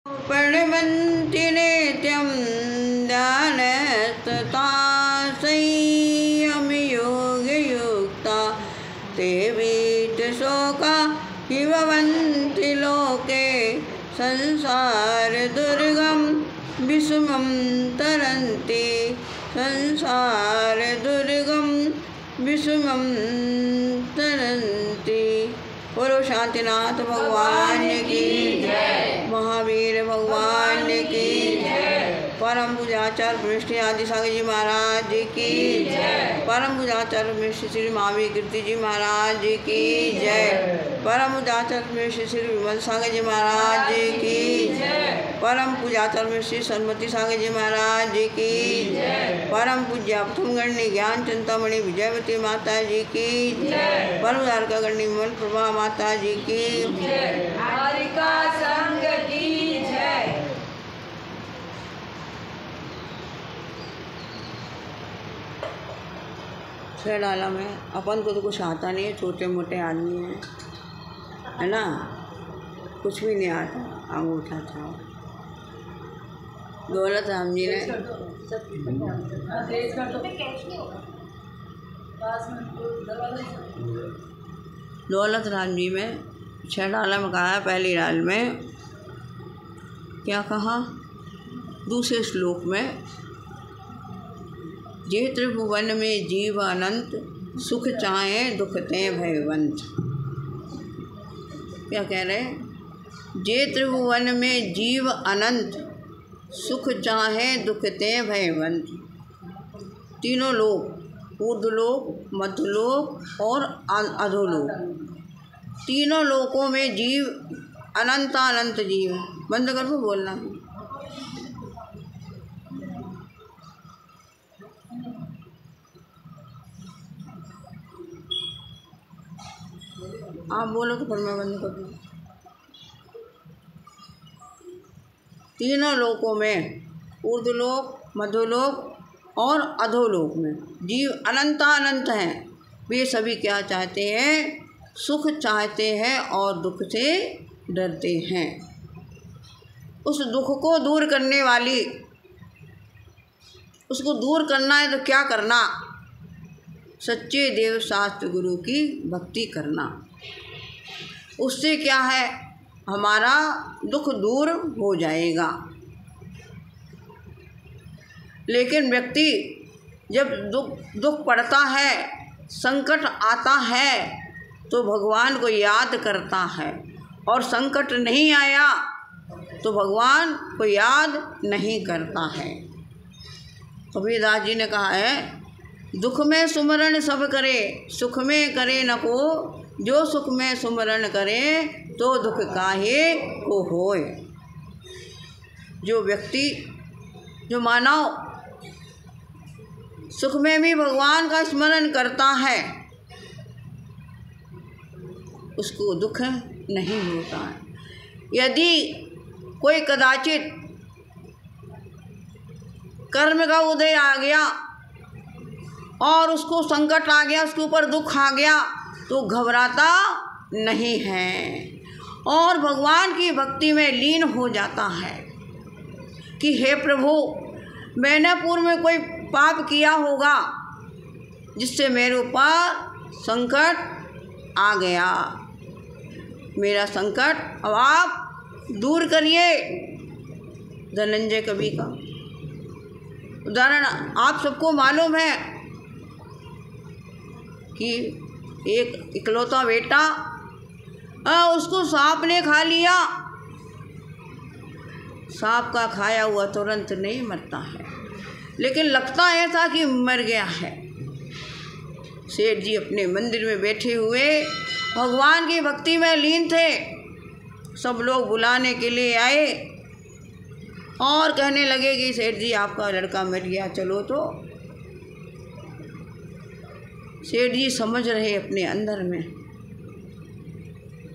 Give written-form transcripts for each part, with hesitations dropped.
प्रणमन्ति नित्यं ध्यानस्तथा संयमयोगयुक्ता ते वीतशोका हिमवन्ति लोके संसारदुर्गं विषमं तरन्ति संसारदुर्गं विषमं तरन्ति। बोलो शांतिनाथ भगवान की जय, महावीर भगवान की जय, परम पूजाचार्य ब्रह्मश्री आदि सागर जी महाराज की जय, परम पूजाचार्य ब्रह्मश्री श्री महावीर कीर्ति जी महाराज की जय, परम पूजाचार्य ब्रह्मश्री श्री विमल सागर जी महाराज की जय, परम पूजाचार्य ब्रह्मश्री सन्मति सागर जी महाराज की जय, परम पूज्य प्रथम गणनी ज्ञान चिंतामणि विजयवती माता जी की जय, परम उदारका गणनी विमल प्रभा माता जी की जय, हरिका संग की जय। छह डाला में अपन को तो कुछ आता नहीं है, छोटे मोटे आदमी हैं, है ना, कुछ भी नहीं आता। अंगूठा था दौलत राम जी ने दौलत राम जी में छह डाला में कहा है। पहली डाल में क्या कहा, दूसरे श्लोक में जे त्रिभुवन में जीव अनंत सुख चाहे दुख ते भयवंत। क्या कह रहे हैं, जे त्रिभुवन में जीव अनंत सुख चाहे दुख ते भयवंत। तीनों लोक, ऊर्ध्वलोक, मध्यलोक और अधोलोक, तीनों लोकों में जीव अनंत जीव। बंद कर दो बोलना। आप बोलो तो फिर मैं बंद कर दूँ। तीनों लोकों में, ऊर्ध्वलोक, मध्यलोक और अधोलोक में जीव अनंत हैं। वे सभी क्या चाहते हैं, सुख चाहते हैं और दुख से डरते हैं। उस दुख को दूर करने वाली, उसको दूर करना है तो क्या करना, सच्चे देव शास्त्र गुरु की भक्ति करना। उससे क्या है, हमारा दुख दूर हो जाएगा। लेकिन व्यक्ति जब दुख पड़ता है, संकट आता है तो भगवान को याद करता है, और संकट नहीं आया तो भगवान को याद नहीं करता है। कबीरदास जी ने कहा है, दुख में सुमरण सब करे, सुख में करे न को, जो सुख में सुमरण करे तो दुख काहे को होए। जो व्यक्ति, जो मानव सुख में भी भगवान का स्मरण करता है, उसको दुख नहीं होता है। यदि कोई कदाचित कर्म का उदय आ गया और उसको संकट आ गया, उसके ऊपर दुख आ गया, तो घबराता नहीं है और भगवान की भक्ति में लीन हो जाता है कि हे प्रभु, मैंने पूर्व में कोई पाप किया होगा जिससे मेरे ऊपर संकट आ गया, मेरा संकट अब आप दूर करिए। धनंजय कवि का उदाहरण आप सबको मालूम है कि एक इकलौता बेटा, उसको सांप ने खा लिया। सांप का खाया हुआ तुरंत नहीं मरता है, लेकिन लगता ऐसा कि मर गया है। सेठ जी अपने मंदिर में बैठे हुए भगवान की भक्ति में लीन थे। सब लोग बुलाने के लिए आए और कहने लगे कि सेठ जी आपका लड़का मर गया, चलो। तो सेठ जी समझ रहे अपने अंदर में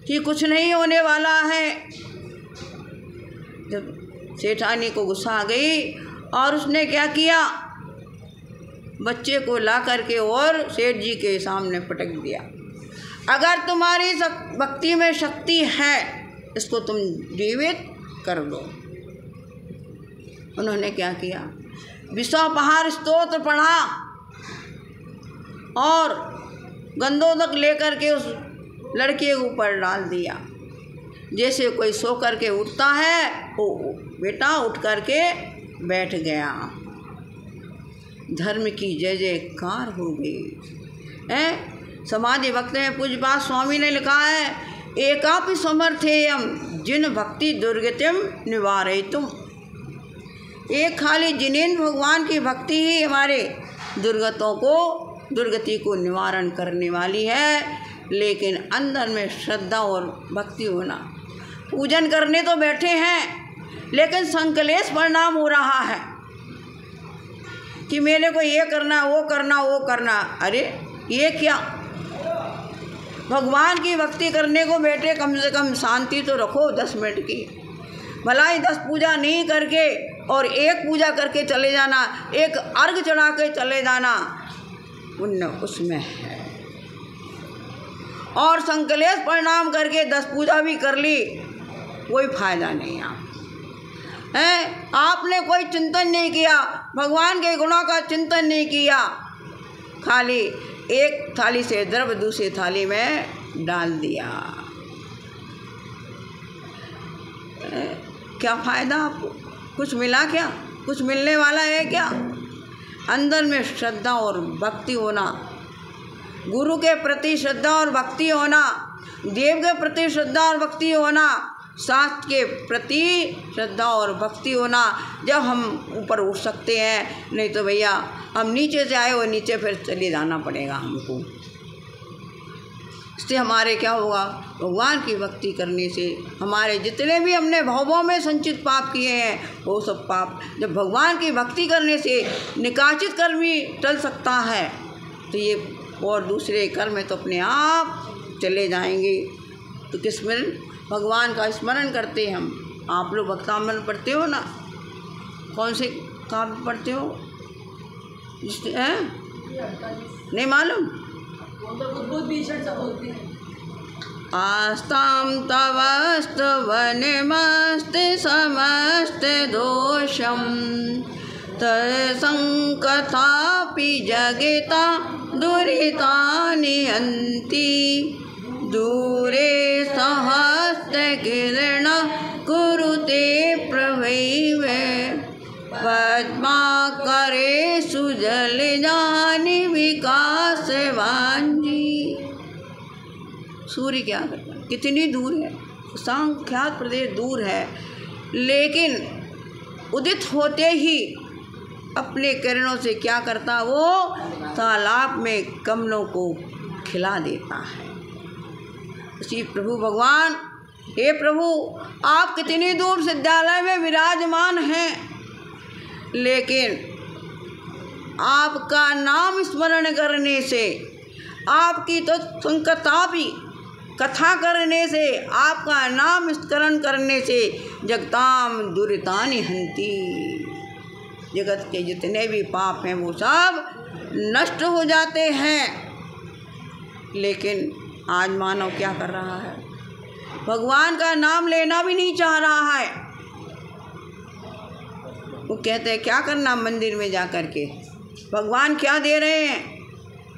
कि कुछ नहीं होने वाला है। जब सेठानी को गुस्सा आ गई और उसने क्या किया, बच्चे को ला करके और सेठ जी के सामने पटक दिया। अगर तुम्हारी भक्ति में शक्ति है, इसको तुम जीवित कर दो। उन्होंने क्या किया, 20 पहाड़ स्तोत्र पढ़ा और गंधोदक लेकर के उस लड़के के ऊपर डाल दिया। जैसे कोई सो कर के उठता है, वो बेटा उठ कर के बैठ गया। धर्म की जय जयकार हो गई। समाधि भक्त में पूज्यपाद स्वामी ने लिखा है, एकापि समर्थेयम जिन भक्ति दुर्गतिम निवारयितुम। एक खाली जिनेन्द्र भगवान की भक्ति ही हमारे दुर्गति को निवारण करने वाली है। लेकिन अंदर में श्रद्धा और भक्ति होना। पूजन करने तो बैठे हैं, लेकिन संकलेश परिणाम हो रहा है कि मेरे को ये करना, वो करना, वो करना। अरे ये क्या, भगवान की भक्ति करने को बैठे, कम से कम शांति तो रखो 10 मिनट की। भला ही 10 पूजा नहीं करके और एक पूजा करके चले जाना, एक अर्घ चढ़ा के चले जाना, पुण्य उसमें है। और संकलेश परिणाम करके 10 पूजा भी कर ली, कोई फायदा नहीं है। आपने कोई चिंतन नहीं किया, भगवान के गुणों का चिंतन नहीं किया, खाली एक थाली से द्रव्य दूसरी थाली में डाल दिया। क्या फायदा आपको? कुछ मिला क्या? कुछ मिलने वाला है क्या? अंदर में श्रद्धा और भक्ति होना, गुरु के प्रति श्रद्धा और भक्ति होना, देव के प्रति श्रद्धा और भक्ति होना, शास्त्र के प्रति श्रद्धा और भक्ति होना, जब हम ऊपर उठ सकते हैं। नहीं तो भैया हम नीचे से आए और नीचे फिर चले जाना पड़ेगा हमको। इससे हमारे क्या होगा, भगवान की भक्ति करने से हमारे जितने भी हमने भवों में संचित पाप किए हैं, वो सब पाप जब भगवान की भक्ति करने से निकाचित कर्म भी टल सकता है, तो ये और दूसरे कर्म तो अपने आप चले जाएंगे। तो किस स्मरण, भगवान का स्मरण करते हैं हम। आप लोग भक्तामृत पढ़ते हो ना? कौन से काव्य पढ़ते हो? नहीं मालूम? आस्तां तवस्तवनिमस्ति समस्त दोषं तत्संकथापि जगिता दुरितानि हन्ति दूरे सहस्रकिरण कुरुते प्रभैव पद्माकरे सुजलजानि विकासवाञ्जी। सूर्य क्या करता है? कितनी दूर है, सांख्यात प्रदेश दूर है, लेकिन उदित होते ही अपने किरणों से क्या करता, वो तालाब में कमलों को खिला देता है। श्री प्रभु भगवान, हे प्रभु आप कितनी दूर विद्यालय में विराजमान हैं, लेकिन आपका नाम स्मरण करने से, आपकी तो संकथा भी कथा करने से, आपका नाम स्मरण करने से जगताम दुरितानि हन्ति, जगत के जितने भी पाप हैं वो सब नष्ट हो जाते हैं। लेकिन आज मानव क्या कर रहा है, भगवान का नाम लेना भी नहीं चाह रहा है। वो कहते हैं क्या करना मंदिर में जा कर के, भगवान क्या दे रहे हैं,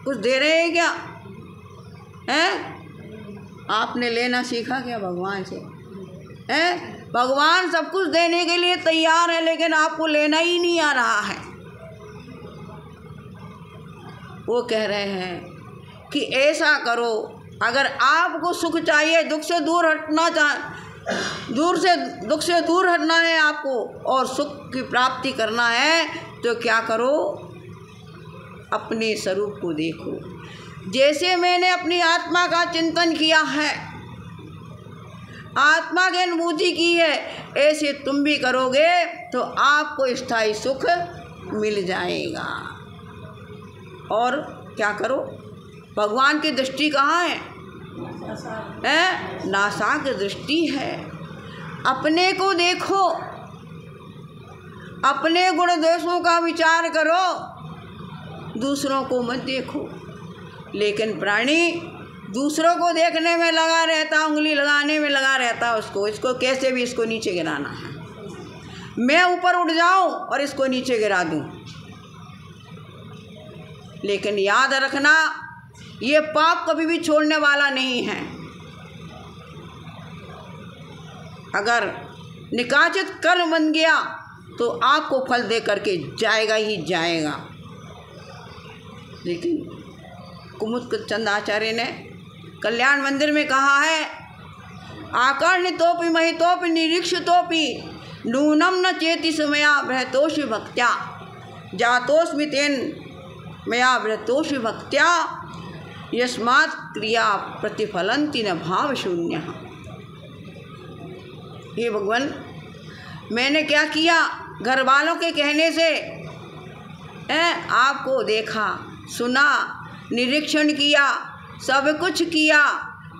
कुछ दे रहे हैं क्या? हैं? आपने लेना सीखा क्या भगवान से? हैं? भगवान सब कुछ देने के लिए तैयार है, लेकिन आपको लेना ही नहीं आ रहा है। वो कह रहे हैं कि ऐसा करो, अगर आपको सुख चाहिए, दुख से दूर हटना है आपको, और सुख की प्राप्ति करना है, तो क्या करो, अपने स्वरूप को देखो। जैसे मैंने अपनी आत्मा का चिंतन किया है, आत्मा की अनुभूति की है, ऐसे तुम भी करोगे तो आपको स्थायी सुख मिल जाएगा। और क्या करो, भगवान की दृष्टि कहाँ है? नासाक दृष्टि है। अपने को देखो, अपने गुण दोषों का विचार करो, दूसरों को मत देखो। लेकिन प्राणी दूसरों को देखने में लगा रहता, उंगली लगाने में लगा रहता, इसको कैसे भी इसको नीचे गिराना है, मैं ऊपर उठ जाऊं और इसको नीचे गिरा दूं। लेकिन याद रखना, ये पाप कभी भी छोड़ने वाला नहीं है। अगर निकाचित कर्म बन गया तो आपको फल दे करके जाएगा ही जाएगा। लेकिन कुमुद चंद आचार्य ने कल्याण मंदिर में कहा है, आकर्णितोपि महितोपि निरीक्षितोपि नूनम न चेतिस मया बृहतोषि भक्त्या जातोस्मि तेन मया बृहतोषि भक्त्या यस्मात् क्रिया प्रतिफलन्ति न भाव शून्य। हे भगवान, मैंने क्या किया? घर वालों के कहने से आपको देखा, सुना, निरीक्षण किया, सब कुछ किया,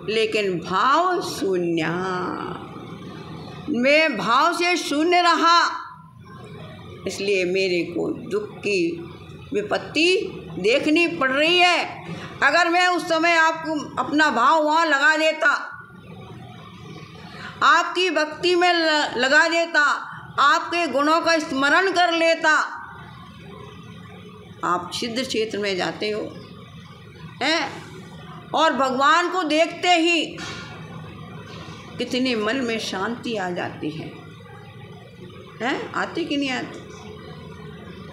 लेकिन भाव शून्य। मैं भाव से शून्य रहा, इसलिए मेरे को दुख की विपत्ति देखनी पड़ रही है। अगर मैं उस समय आपको अपना भाव वहाँ लगा देता, आपकी भक्ति में लगा देता, आपके गुणों का स्मरण कर लेता, आप सिद्ध क्षेत्र में जाते हो और भगवान को देखते ही कितने मन में शांति आ जाती है। आती कि नहीं आती?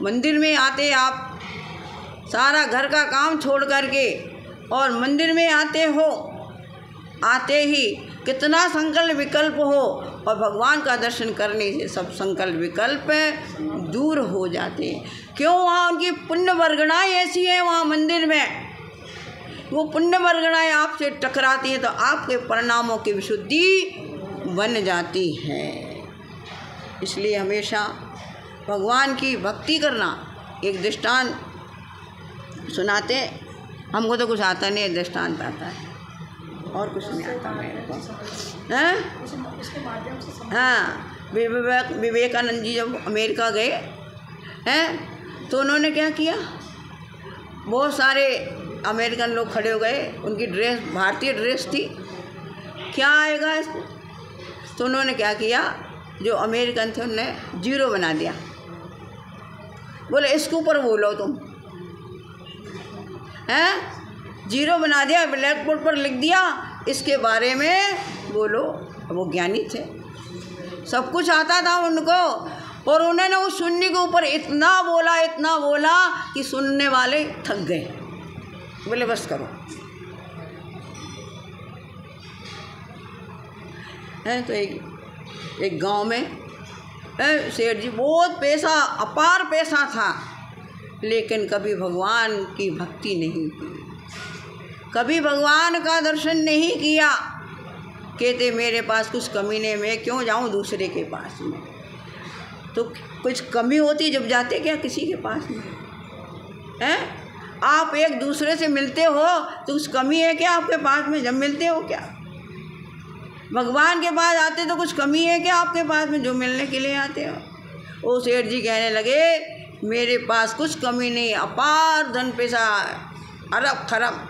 मंदिर में आते आप सारा घर का काम छोड़ करके और मंदिर में आते हो, आते ही कितना संकल्प विकल्प हो और भगवान का दर्शन करने से सब संकल्प विकल्प दूर हो जाते हैं। क्यों? वहाँ उनकी पुण्य वर्गणाएँ ऐसी हैं, वहाँ मंदिर में वो पुण्य वर्गणाएँ आपसे टकराती हैं तो आपके परिणामों की विशुद्धि बन जाती है। इसलिए हमेशा भगवान की भक्ति करना। एक दृष्टांत सुनाते, हमको तो कुछ आता नहीं है, दृष्टांत आता है और कुछ नहीं आता मेरे को। हाँ, विवेकानंद जी जब अमेरिका गए तो उन्होंने क्या किया, बहुत सारे अमेरिकन लोग खड़े हो गए, उनकी ड्रेस भारतीय ड्रेस थी, क्या आएगा इसको? तो उन्होंने क्या किया, जो अमेरिकन थे उन्होंने जीरो बना दिया, बोले इसके ऊपर बोलो तुम, जीरो बना दिया, ब्लैक बोर्ड पर लिख दिया, इसके बारे में बोलो। वो ज्ञानी थे, सब कुछ आता था उनको, और उन्होंने उस शून्य के ऊपर इतना बोला कि सुनने वाले थक गए, बोले बस करो। तो एक गांव में सेठ जी, बहुत पैसा, अपार पैसा था, लेकिन कभी भगवान की भक्ति नहीं की, कभी भगवान का दर्शन नहीं किया। कहते मेरे पास कुछ कमी नहीं, मैं क्यों जाऊं दूसरे के पास में? तो कुछ कमी होती जब जाते क्या किसी के पास में? आप एक दूसरे से मिलते हो तो कुछ कमी है क्या आपके पास में जब मिलते हो? क्या भगवान के पास आते तो कुछ कमी है क्या आपके पास में जो मिलने के लिए आते हो? वो सेठ जी कहने लगे मेरे पास कुछ कमी नहीं, अपार धन पैसा, अरब खरब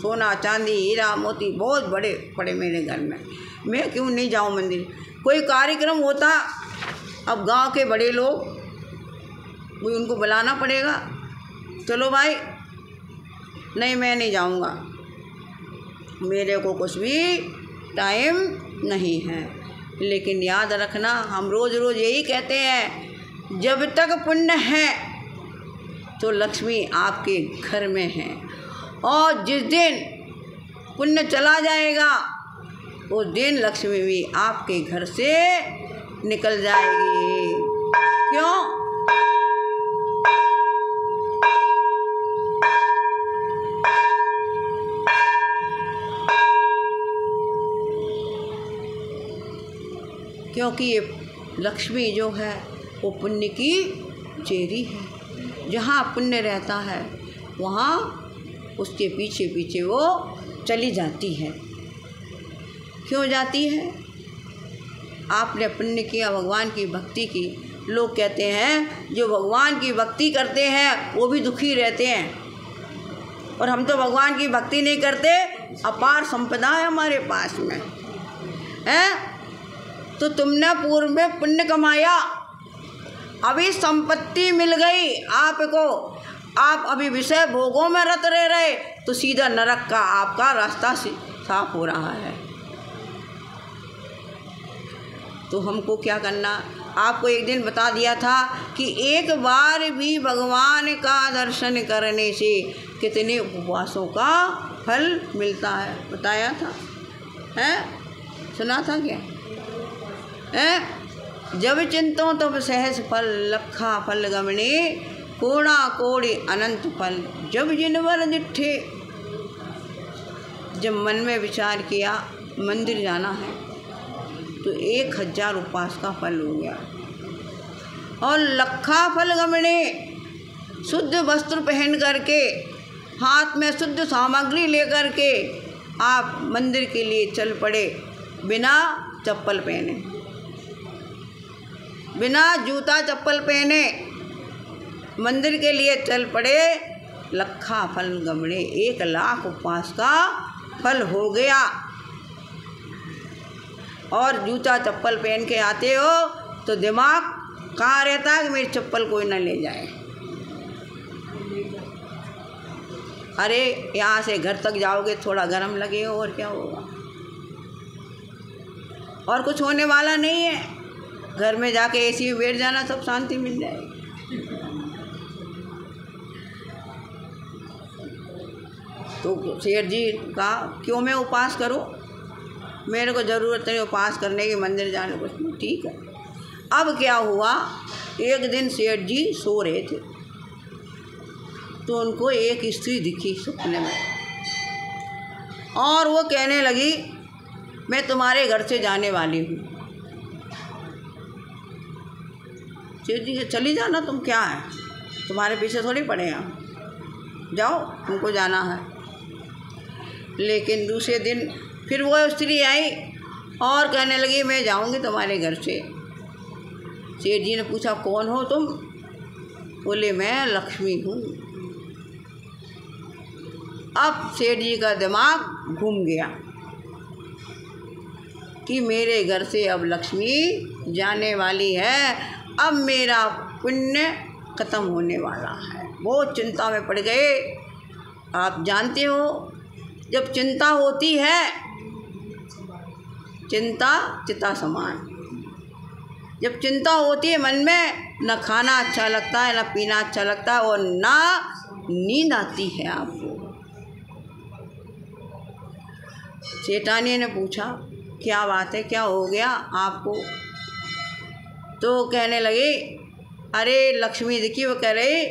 सोना चांदी हीरा मोती बहुत बड़े पड़े मेरे घर में, मैं क्यों नहीं जाऊं मंदिर? कोई कार्यक्रम होता, अब गांव के बड़े लोग, कोई उनको बुलाना पड़ेगा, चलो भाई, नहीं मैं नहीं जाऊंगा, मेरे को कुछ भी टाइम नहीं है। लेकिन याद रखना, हम रोज़ रोज़ यही कहते हैं, जब तक पुण्य है तो लक्ष्मी आपके घर में है, और जिस दिन पुण्य चला जाएगा उस दिन लक्ष्मी भी आपके घर से निकल जाएगी। क्यों? क्योंकि ये लक्ष्मी जो है वो पुण्य की चेरी है, जहाँ पुण्य रहता है वहाँ उसके पीछे पीछे वो चली जाती है। क्यों जाती है? आपने पुण्य किया, भगवान की भक्ति की। लोग कहते हैं जो भगवान की भक्ति करते हैं वो भी दुखी रहते हैं, और हम तो भगवान की भक्ति नहीं करते अपार संपदा है हमारे पास में है। तो तुमने पूर्व में पुण्य कमाया, अभी संपत्ति मिल गई आपको, आप अभी विषय भोगों में रत रहे तो सीधा नरक का आपका रास्ता साफ हो रहा है। तो हमको क्या करना, आपको एक दिन बता दिया था कि एक बार भी भगवान का दर्शन करने से कितने उपवासों का फल मिलता है, बताया था है, सुना था क्या है। जब चिंतो तब सहज फल, लखा फल गमने कोड़ा कोड़ी अनंत फल, जब जिनवर दिठे। जब मन में विचार किया मंदिर जाना है तो 1000 उपवास का फल हो गया। और लखा फल गमने, शुद्ध वस्त्र पहन करके, हाथ में शुद्ध सामग्री लेकर के आप मंदिर के लिए चल पड़े, बिना चप्पल पहने, बिना जूता चप्पल पहने मंदिर के लिए चल पड़े। लखा फल गमने, 1 लाख उपवास का फल हो गया। और जूता चप्पल पहन के आते हो तो दिमाग कहाँ रहता है कि मेरी चप्पल कोई ना ले जाए। अरे यहाँ से घर तक जाओगे थोड़ा गर्म लगेगा और क्या होगा, और कुछ होने वाला नहीं है। घर में जाके एसी में बैठ जाना, सब शांति मिल जाएगी। तो शेर जी का क्यों मैं उपवास करूं, मेरे को ज़रूरत नहीं उपवास करने की, मंदिर जाने को, ठीक है। अब क्या हुआ, एक दिन सेठ जी सो रहे थे तो उनको एक स्त्री दिखी सपने में, और वो कहने लगी मैं तुम्हारे घर से जाने वाली हूँ। सेठ जी चली जाना, तुम क्या है, तुम्हारे पीछे थोड़ी पड़े हैं, जाओ तुमको जाना है। लेकिन दूसरे दिन फिर वो स्त्री आई और कहने लगी मैं जाऊंगी तुम्हारे घर से। सेठ जी ने पूछा कौन हो तुम, बोले मैं लक्ष्मी हूँ। अब सेठ जी का दिमाग घूम गया कि मेरे घर से अब लक्ष्मी जाने वाली है, अब मेरा पुण्य खत्म होने वाला है। बहुत चिंता में पड़ गए। आप जानते हो जब चिंता होती है, चिंता चिता समान, जब चिंता होती है मन में, न खाना अच्छा लगता है, न पीना अच्छा लगता है, और ना नींद आती है आपको। सेठानी ने पूछा क्या बात है, क्या हो गया आपको। तो कहने लगे अरे लक्ष्मी दिखी, वो कह रही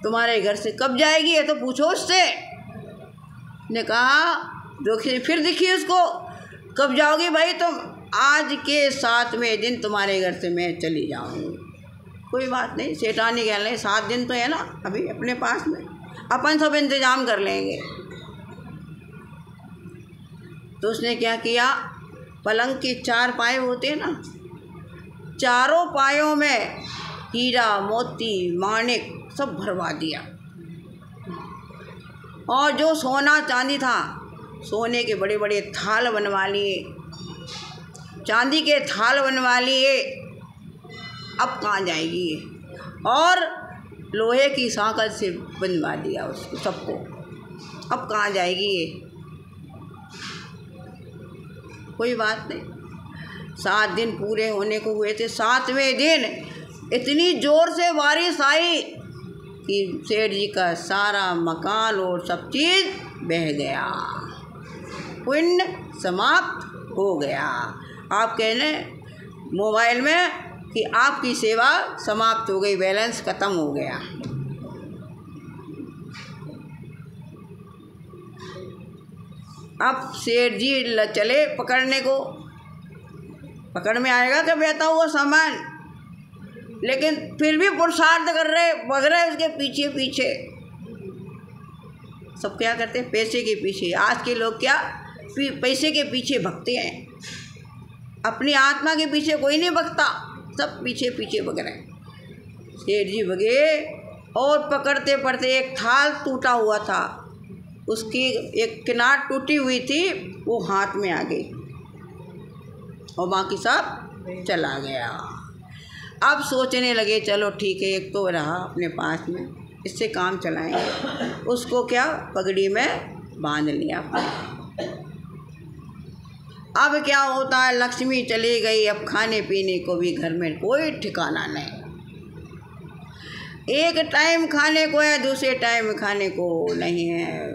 तुम्हारे घर से कब जाएगी, ये तो पूछो उससे। ने कहा देखिए, फिर दिखी उसको, कब जाओगी भाई तुम, आज के 7वें दिन तुम्हारे घर से मैं चली जाऊंगी। कोई बात नहीं, सेठानी कह रहे 7 दिन तो है ना अभी अपने पास में, अपन सब इंतज़ाम कर लेंगे। तो उसने क्या किया, पलंग के 4 पाए होते हैं ना, चारों पायों में हीरा मोती माणिक सब भरवा दिया, और जो सोना चांदी था, सोने के बड़े बड़े थाल बनवा लिए, चांदी के थाल बनवा लिए। अब कहाँ जाएगी ये, और लोहे की सांकल से बनवा दिया उसको सबको, अब कहाँ जाएगी ये। कोई बात नहीं, 7 दिन पूरे होने को हुए थे। 7वें दिन इतनी ज़ोर से बारिश आई कि सेठ जी का सारा मकान और सब चीज़ बह गया, पुण्य समाप्त हो गया। आप कहने मोबाइल में कि आपकी सेवा समाप्त हो गई, बैलेंस ख़त्म हो गया। अब सेठ जी चले पकड़ने को, पकड़ में आएगा क्या बहता हुआ सामान, लेकिन फिर भी पुरुषार्थ कर रहे, भाग रहे उसके पीछे पीछे। सब क्या करते हैं, पैसे के पीछे। आज के लोग क्या पैसे के पीछे भगते हैं, अपनी आत्मा के पीछे कोई नहीं भगता, सब पीछे पीछे भग रहे हैं। सेठ जी भगे और पकड़ते पड़ते एक थाल टूटा हुआ था, उसकी एक किनार टूटी हुई थी, वो हाथ में आ गई और बाकी सब चला गया। अब सोचने लगे चलो ठीक है, एक तो रहा अपने पास में, इससे काम चलाएंगे। उसको क्या पगड़ी में बांध लिया। अब क्या होता है, लक्ष्मी चली गई, अब खाने पीने को भी घर में कोई ठिकाना नहीं। एक टाइम खाने को है, दूसरे टाइम खाने को नहीं है।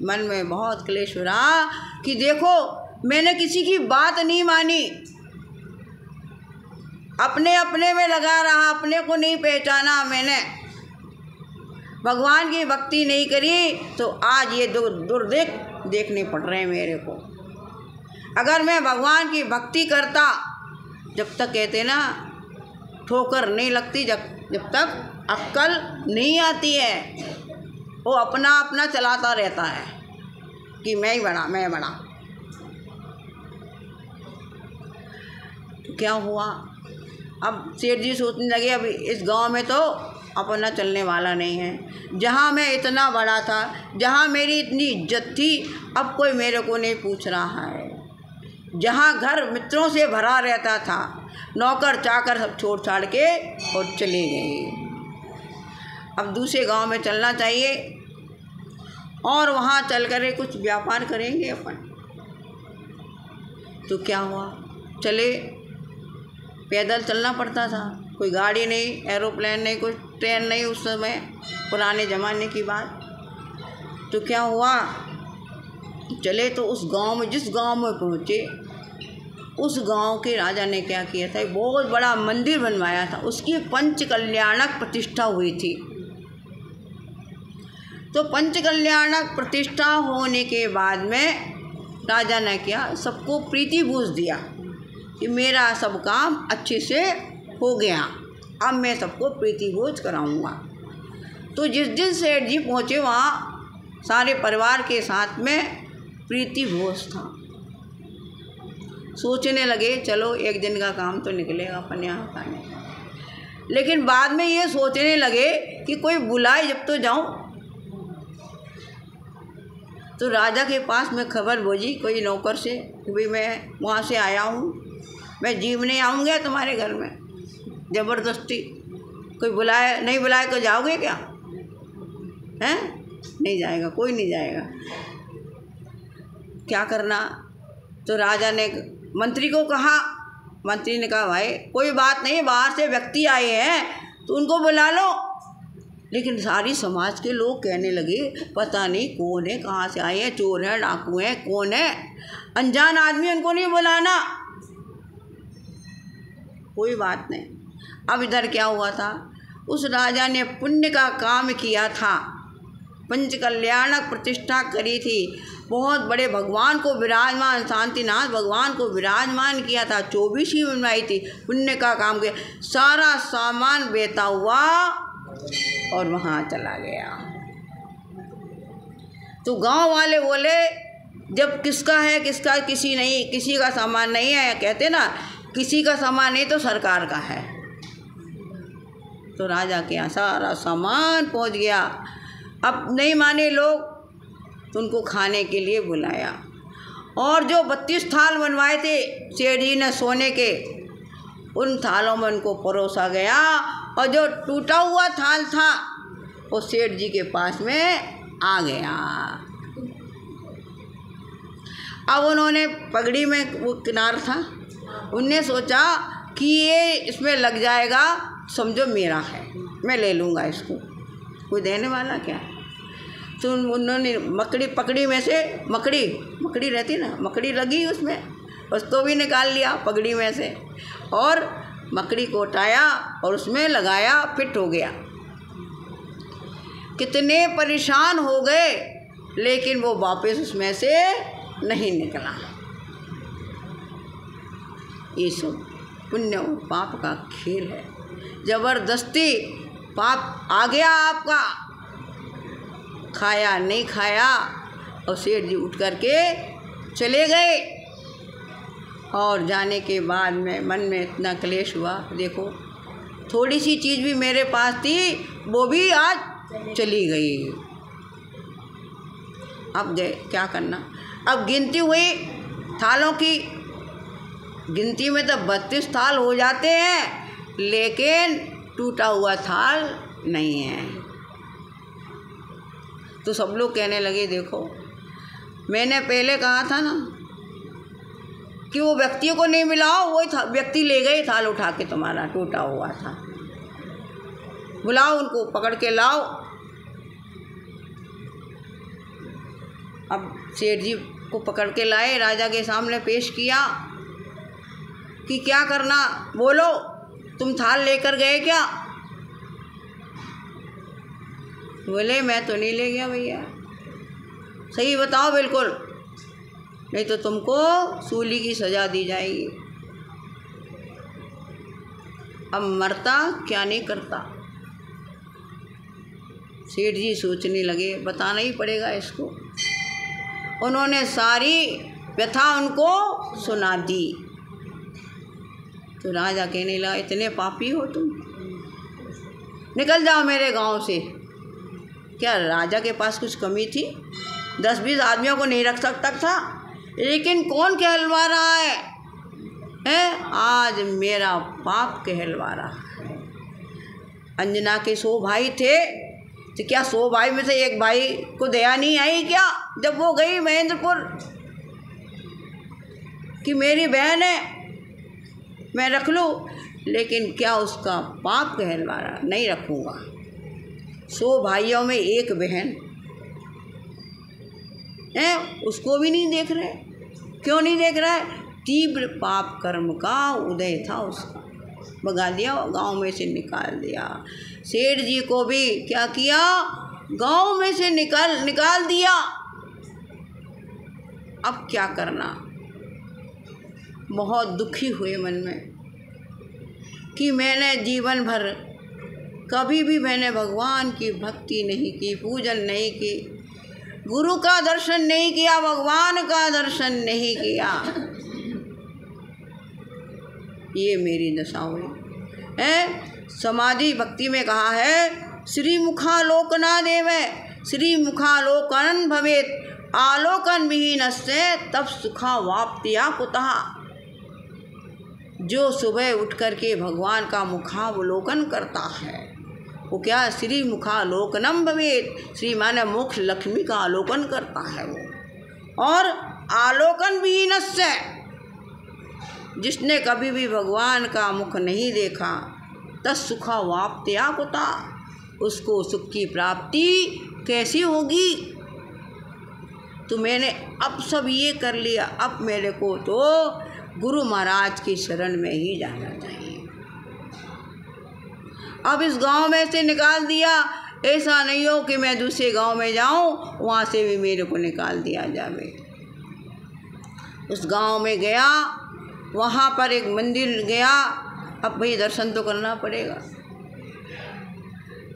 मन में बहुत क्लेश हो रहा कि देखो मैंने किसी की बात नहीं मानी, अपने अपने में लगा रहा, अपने को नहीं पहचाना मैंने, भगवान की भक्ति नहीं करी, तो आज ये दुर्दिक देखने पड़ रहे हैं मेरे को। अगर मैं भगवान की भक्ति करता, जब तक कहते ना ठोकर नहीं लगती, जब तक अक्ल नहीं आती है, वो अपना अपना चलाता रहता है कि मैं ही बड़ा, मैं बड़ा। तो क्या हुआ, अब सेठ जी सोचने लगे अब इस गांव में तो अपना चलने वाला नहीं है। जहाँ मैं इतना बड़ा था, जहाँ मेरी इतनी इज्जत थी, अब कोई मेरे को नहीं पूछ रहा है। जहाँ घर मित्रों से भरा रहता था, नौकर चाकर सब छोड़ छाड़ के और चले गए। अब दूसरे गांव में चलना चाहिए और वहाँ चल कर कुछ व्यापार करेंगे अपन। तो क्या हुआ, चले, पैदल चलना पड़ता था, कोई गाड़ी नहीं, एरोप्लेन नहीं, कोई ट्रेन नहीं उस समय, पुराने ज़माने की बात। तो क्या हुआ, चले तो उस गांव में, जिस गांव में पहुँचे, उस गांव के राजा ने क्या किया था, बहुत बड़ा मंदिर बनवाया था, उसकी पंचकल्याणक प्रतिष्ठा हुई थी। तो पंचकल्याणक प्रतिष्ठा होने के बाद में राजा ने क्या, सबको प्रीति बूझ दिया कि मेरा सब काम अच्छे से हो गया, अब मैं सबको प्रीति भोज कराऊंगा। तो जिस दिन सेठ जी पहुँचे, वहाँ सारे परिवार के साथ में प्रीति भोज था। सोचने लगे चलो एक दिन का काम तो निकलेगा अपन यहाँ खाने का। लेकिन बाद में ये सोचने लगे कि कोई बुलाए जब तो जाऊँ। तो राजा के पास में खबर भेजी कोई नौकर से कि भाई मैं वहाँ से आया हूँ, मैं जीवने आऊँगा तुम्हारे घर में ज़बरदस्ती। कोई बुलाए, नहीं बुलाए तो जाओगे क्या? हैं? नहीं जाएगा, कोई नहीं जाएगा। क्या करना? तो राजा ने मंत्री को कहा, मंत्री ने कहा भाई कोई बात नहीं, बाहर से व्यक्ति आए हैं तो उनको बुला लो। लेकिन सारी समाज के लोग कहने लगे पता नहीं कौन है, कहाँ से आए हैं, चोर हैं, डाकू हैं, कौन है, अनजान आदमी, उनको नहीं बुलाना। कोई बात नहीं। अब इधर क्या हुआ था, उस राजा ने पुण्य का काम किया था, पंचकल्याणक प्रतिष्ठा करी थी, बहुत बड़े भगवान को विराजमान, शांतिनाथ भगवान को विराजमान किया था, 24 बनवाई थी, पुण्य का काम किया, सारा सामान बेचा हुआ और वहाँ चला गया। तो गांव वाले बोले जब किसका है, किसका, किसी नहीं, किसी का सामान नहीं है, कहते ना किसी का सामान नहीं तो सरकार का है। तो राजा के यहाँ सारा सामान पहुँच गया। अब नहीं माने लोग तो उनको खाने के लिए बुलाया, और जो 32 थाल बनवाए थे सेठ जी ने सोने के, उन थालों में उनको परोसा गया, और जो टूटा हुआ थाल था वो सेठ जी के पास में आ गया। अब उन्होंने पगड़ी में वो किनार था, उनने सोचा कि ये इसमें लग जाएगा, समझो मेरा है, मैं ले लूँगा इसको, कोई देने वाला क्या। तो उन्होंने पकड़ी में से मकड़ी रहती ना, मकड़ी लगी उसमें, बस तो भी निकाल लिया पगड़ी में से, और मकड़ी को उठाया और उसमें लगाया, फिट हो गया। कितने परेशान हो गए, लेकिन वो वापस उसमें से नहीं निकला। ये सब पुण्य और पाप का खेल है। ज़बरदस्ती पाप आ गया आपका, खाया नहीं खाया, और सेठ जी उठ कर के चले गए। और जाने के बाद में मन में इतना क्लेश हुआ, देखो थोड़ी सी चीज़ भी मेरे पास थी वो भी आज चली गई। अब गए, क्या करना। अब गिनती हुई थालों की, गिनती में तो 32 थाल हो जाते हैं, लेकिन टूटा हुआ थाल नहीं है। तो सब लोग कहने लगे, देखो मैंने पहले कहा था ना कि वो व्यक्ति को नहीं मिलाओ, वो व्यक्ति ले गए थाल उठा के तुम्हारा टूटा हुआ था। बुलाओ उनको, पकड़ के लाओ। अब सेठ जी को पकड़ के लाए, राजा के सामने पेश किया कि क्या करना, बोलो, तुम थाल लेकर गए क्या? बोले मैं तो नहीं ले गया भैया। सही बताओ बिल्कुल, नहीं तो तुमको सूली की सज़ा दी जाएगी। अब मरता क्या नहीं करता। सेठ जी सोचने लगे, बताना ही पड़ेगा इसको। उन्होंने सारी व्यथा उनको सुना दी। तो राजा कहने लगा, इतने पापी हो तुम, निकल जाओ मेरे गांव से। क्या राजा के पास कुछ कमी थी? 10-20 आदमियों को नहीं रख सकता था, लेकिन कौन कहलवा रहा है? आज मेरा पाप कहलवा रहा है। अंजना के 100 भाई थे, तो क्या 100 भाई में से एक भाई को दया नहीं आई क्या, जब वो गई महेंद्रपुर कि मेरी बहन है मैं रख लूँ? लेकिन क्या उसका पाप कहलवा रहा? नहीं रखूँगा। 100 भाइयों में एक बहन है, उसको भी नहीं देख रहे। क्यों नहीं देख रहा है? तीव्र पाप कर्म का उदय था उसका, भगा दिया, गांव में से निकाल दिया। सेठ जी को भी क्या किया, गांव में से निकाल दिया। अब क्या करना। बहुत दुखी हुए मन में कि मैंने जीवन भर कभी भी मैंने भगवान की भक्ति नहीं की, पूजन नहीं की, गुरु का दर्शन नहीं किया, भगवान का दर्शन नहीं किया। ये मेरी दशा हुई है। समाधि भक्ति में कहा है, श्री मुखालोकना देवे श्री मुखालोकन भवेत आलोकन विहीन से तब सुखा वाप्तिया कुतः। जो सुबह उठ कर के भगवान का मुखावलोकन करता है वो क्या, श्री मुखालोकनम भवेत, श्री माने मुख लक्ष्मी का आलोकन करता है वो। और आलोकन विहीन से, जिसने कभी भी भगवान का मुख नहीं देखा, तत्सुखा वाप्त्या कुता, उसको सुख की प्राप्ति कैसी होगी। तो मैंने अब सब ये कर लिया, अब मेरे को तो गुरु महाराज की शरण में ही जाना चाहिए। अब इस गांव में से निकाल दिया, ऐसा नहीं हो कि मैं दूसरे गांव में जाऊं, वहाँ से भी मेरे को निकाल दिया जावे। उस गांव में गया, वहाँ पर एक मंदिर गया। अब भाई दर्शन तो करना पड़ेगा।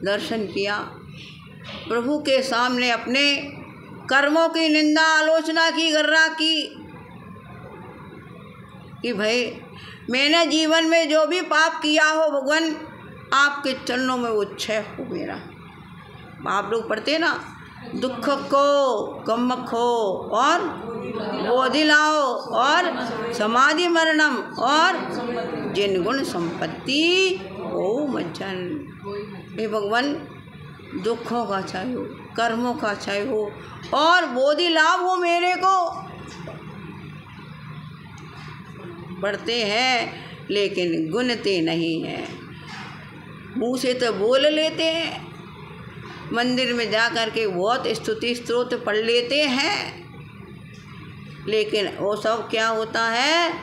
दर्शन किया, प्रभु के सामने अपने कर्मों की निंदा आलोचना की, गर्रा की कि भाई मैंने जीवन में जो भी पाप किया हो भगवान, आपके चरणों में वो क्षय हो मेरा। आप लोग पढ़ते ना, दुख को कम खो और बोधि लाओ और समाधि मरणम और जिन गुण संपत्ति ओ मज्जन। हे भगवान, दुखों का क्षय हो, कर्मों का क्षय हो और बोधि लाभ हो मेरे को। पढ़ते हैं लेकिन गुनते नहीं हैं, मुँह से तो बोल लेते हैं, मंदिर में जा कर के बहुत स्तुति स्तोत्र पढ़ लेते हैं, लेकिन वो सब क्या होता है,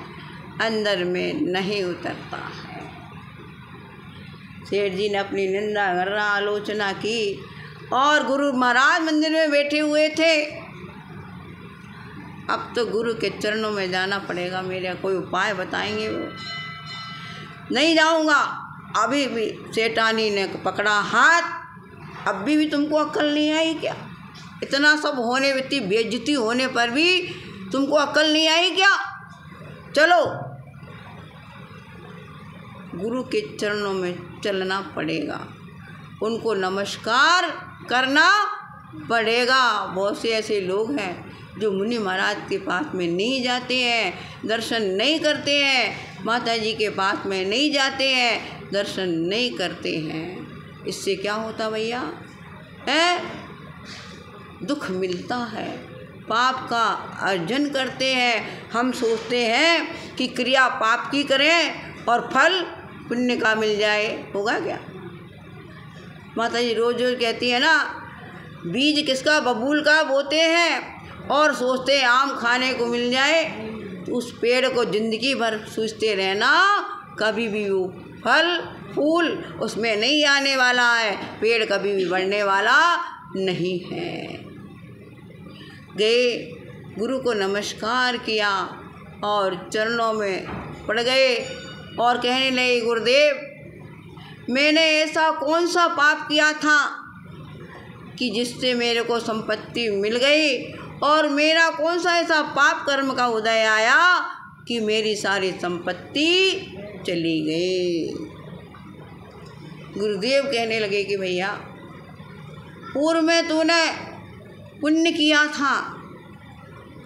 अंदर में नहीं उतरता है। सेठ जी ने अपनी निंदा गर्रा आलोचना की और गुरु महाराज मंदिर में बैठे हुए थे। अब तो गुरु के चरणों में जाना पड़ेगा, मेरा कोई उपाय बताएंगे वो। नहीं जाऊंगा। अभी भी सेठानी ने पकड़ा हाथ, अब भी तुमको अक्ल नहीं आई क्या? इतना सब होने, इतनी बेइज्जती होने पर भी तुमको अक्ल नहीं आई क्या? चलो, गुरु के चरणों में चलना पड़ेगा, उनको नमस्कार करना बढ़ेगा। बहुत से ऐसे लोग हैं जो मुनि महाराज के पास में नहीं जाते हैं, दर्शन नहीं करते हैं, माता जी के पास में नहीं जाते हैं, दर्शन नहीं करते हैं। इससे क्या होता भैया है? दुख मिलता है, पाप का अर्जन करते हैं। हम सोचते हैं कि क्रिया पाप की करें और फल पुण्य का मिल जाए, होगा क्या? माता जी रोज रोज कहती है ना, बीज किसका बबूल का बोते हैं और सोचते हैं आम खाने को मिल जाए। तो उस पेड़ को जिंदगी भर सोचते रहना, कभी भी वो फल फूल उसमें नहीं आने वाला है, पेड़ कभी भी बढ़ने वाला नहीं है। गए, गुरु को नमस्कार किया और चरणों में पड़ गए और कहने लगे, गुरुदेव मैंने ऐसा कौन सा पाप किया था कि जिससे मेरे को संपत्ति मिल गई, और मेरा कौन सा ऐसा पाप कर्म का उदय आया कि मेरी सारी संपत्ति चली गई। गुरुदेव कहने लगे कि भैया पूर्व में तूने पुण्य किया था,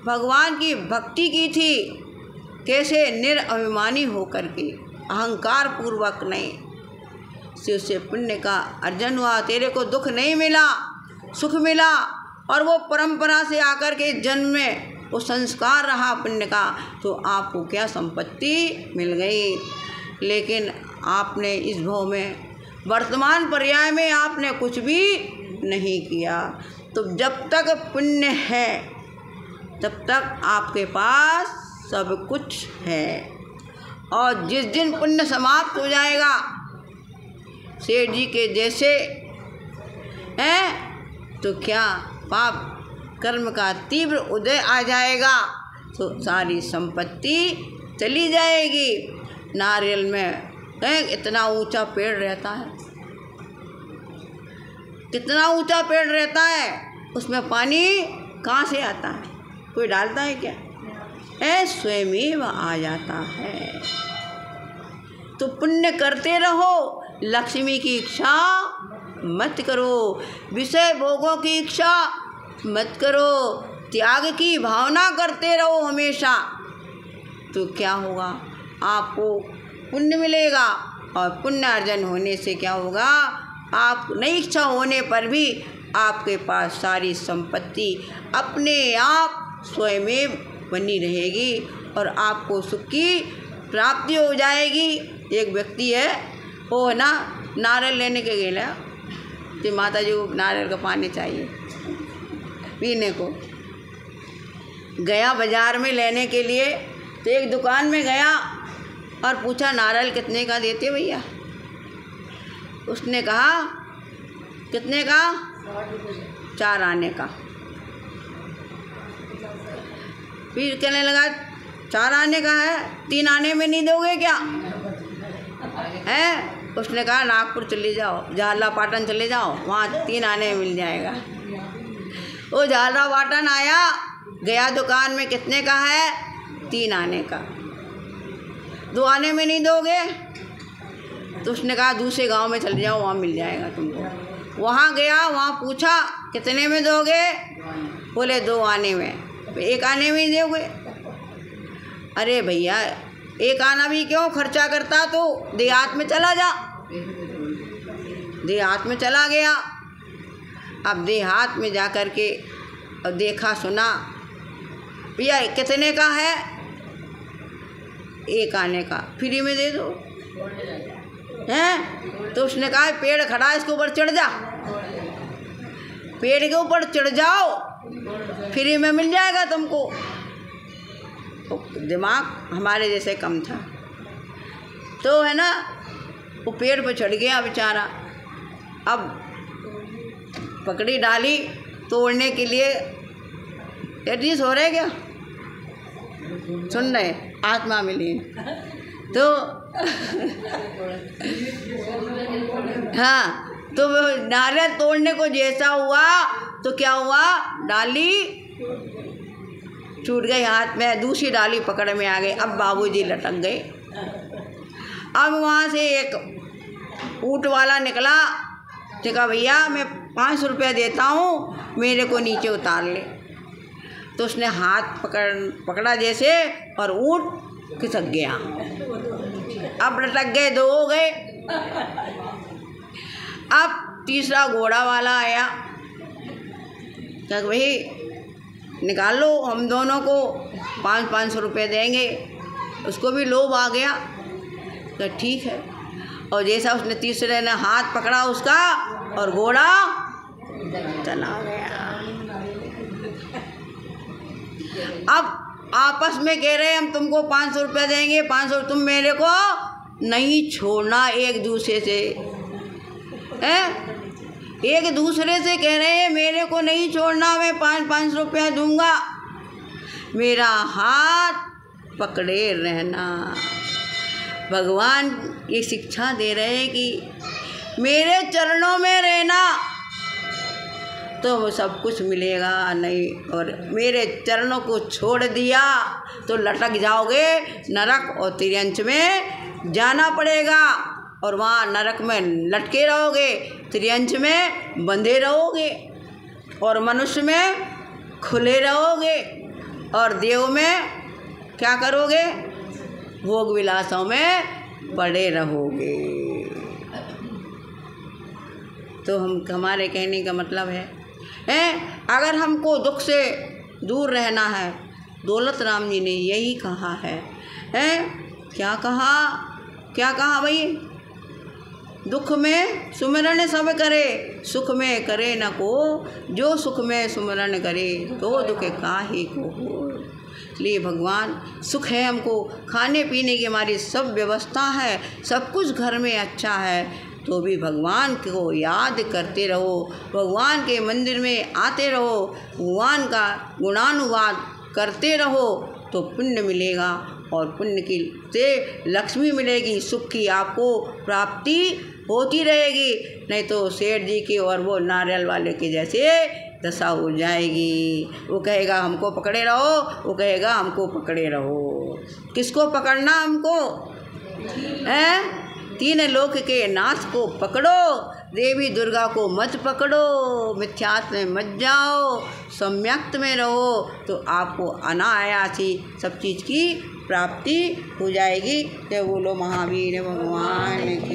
भगवान की भक्ति की थी, कैसे निरअभिमानी होकर के, अहंकार पूर्वक नहीं, से उससे पुण्य का अर्जन हुआ। तेरे को दुख नहीं मिला, सुख मिला, और वो परंपरा से आकर के जन्म में वो संस्कार रहा पुण्य का, तो आपको क्या संपत्ति मिल गई। लेकिन आपने इस भव में वर्तमान पर्याय में आपने कुछ भी नहीं किया। तो जब तक पुण्य है तब तक आपके पास सब कुछ है, और जिस दिन पुण्य समाप्त हो जाएगा, सेठ जी के जैसे हैं, तो क्या पाप कर्म का तीव्र उदय आ जाएगा, तो सारी संपत्ति चली जाएगी। नारियल में इतना ऊंचा पेड़ रहता है, कितना ऊंचा पेड़ रहता है, उसमें पानी कहाँ से आता है? कोई डालता है क्या? स्वयं ही आ जाता है। तो पुण्य करते रहो, लक्ष्मी की इच्छा मत करो, विषय भोगों की इच्छा मत करो, त्याग की भावना करते रहो हमेशा। तो क्या होगा? आपको पुण्य मिलेगा, और पुण्य अर्जन होने से क्या होगा? आप नहीं इच्छा होने पर भी आपके पास सारी संपत्ति अपने आप स्वयं बनी रहेगी, और आपको सुख की प्राप्ति हो जाएगी। एक व्यक्ति है, वो है ना, नारियल लेने के गया, तो माता जी को नारियल का पानी चाहिए पीने को, गया बाज़ार में लेने के लिए। तो एक दुकान में गया और पूछा, नारियल कितने का देते भैया? उसने कहा, कितने का? 4 आने का। फिर कहने लगा, 4 आने का है, 3 आने में नहीं दोगे क्या? है? उसने कहा, नागपुर चले जाओ, झालरापाटन चले जाओ, वहाँ 3 आने में मिल जाएगा। वो झालरापाटन आया, गया दुकान में, कितने का है? 3 आने का। 2 आने में नहीं दोगे? तो उसने कहा, दूसरे गांव में चले जाओ, वहाँ मिल जाएगा तुमको। वहाँ गया, वहाँ पूछा, कितने में दोगे? बोले 2 आने में। 1 आने में ही दोगे? अरे भैया 1 आना भी क्यों खर्चा करता, तो देहात में चला जा। देहात में चला गया। अब देहात में जा कर के और देखा सुना, भैया कितने का है? 1 आने का, फ्री में दे दो। हैं? तो उसने कहा, पेड़ खड़ा है, इसके ऊपर चढ़ जा, पेड़ के ऊपर चढ़ जाओ, फ्री में मिल जाएगा तुमको। तो दिमाग हमारे जैसे कम था, तो है ना, वो पेड़ पर चढ़ गया बेचारा। अब पकड़ी डाली तोड़ने के लिए, एटलीस्ट हो रहे क्या? सुन रहे? आत्मा मिली तो हाँ, तो नारियल तोड़ने को जैसा हुआ, तो क्या हुआ? डाली छूट गई हाथ में, दूसरी डाली पकड़ में आ गई। अब बाबूजी लटक गए। अब वहाँ से एक ऊँट वाला निकला, तो कहा भैया मैं 500 रुपया देता हूँ, मेरे को नीचे उतार ले। तो उसने हाथ पकड़ा जैसे और ऊँट खिसक गया। अब लटक गए, 2 हो गए। अब तीसरा घोड़ा वाला आया, कहा भाई निकाल लो, हम दोनों को 500 रुपये देंगे। उसको भी लोभ आ गया, तो ठीक है। और जैसा उसने तीसरे ने हाथ पकड़ा उसका और घोड़ा चला गया। अब आपस में कह रहे हम तुमको 500 रुपये देंगे, 500 तुम मेरे को नहीं छोड़ना। एक दूसरे से एक दूसरे से कह रहे हैं मेरे को नहीं छोड़ना, मैं 500 रुपया दूंगा, मेरा हाथ पकड़े रहना। भगवान ये शिक्षा दे रहे हैं कि मेरे चरणों में रहना तो सब कुछ मिलेगा नहीं, और मेरे चरणों को छोड़ दिया तो लटक जाओगे नरक और तिर्यंच में जाना पड़ेगा, और वहाँ नरक में लटके रहोगे, तिर्यंच में बंधे रहोगे, और मनुष्य में खुले रहोगे, और देव में क्या करोगे, भोग विलासों में पड़े रहोगे। तो हमारे कहने का मतलब है अगर हमको दुख से दूर रहना है, दौलत राम जी ने यही कहा है क्या कहा भाई, दुख में सुमिरन सब करे, सुख में करे न को, जो सुख में सुमिरन करे तो दुख काहे को हो। इसलिए भगवान सुख है, हमको खाने पीने की हमारी सब व्यवस्था है, सब कुछ घर में अच्छा है, तो भी भगवान को याद करते रहो, भगवान के मंदिर में आते रहो, भगवान का गुणानुवाद करते रहो तो पुण्य मिलेगा, और पुण्य की से लक्ष्मी मिलेगी, सुख की आपको प्राप्ति होती रहेगी। नहीं तो सेठ जी की और वो नारियल वाले के जैसे दशा हो जाएगी। वो कहेगा हमको पकड़े रहो, वो कहेगा हमको पकड़े रहो। किसको पकड़ना हमको 3 लोक के नाथ को पकड़ो, देवी दुर्गा को मत पकड़ो, मिथ्यात्व में मत जाओ, सम्यक्त में रहो, तो आपको अनायासी सब चीज़ की प्राप्ति हो जाएगी। जय बोलो महावीर भगवान की।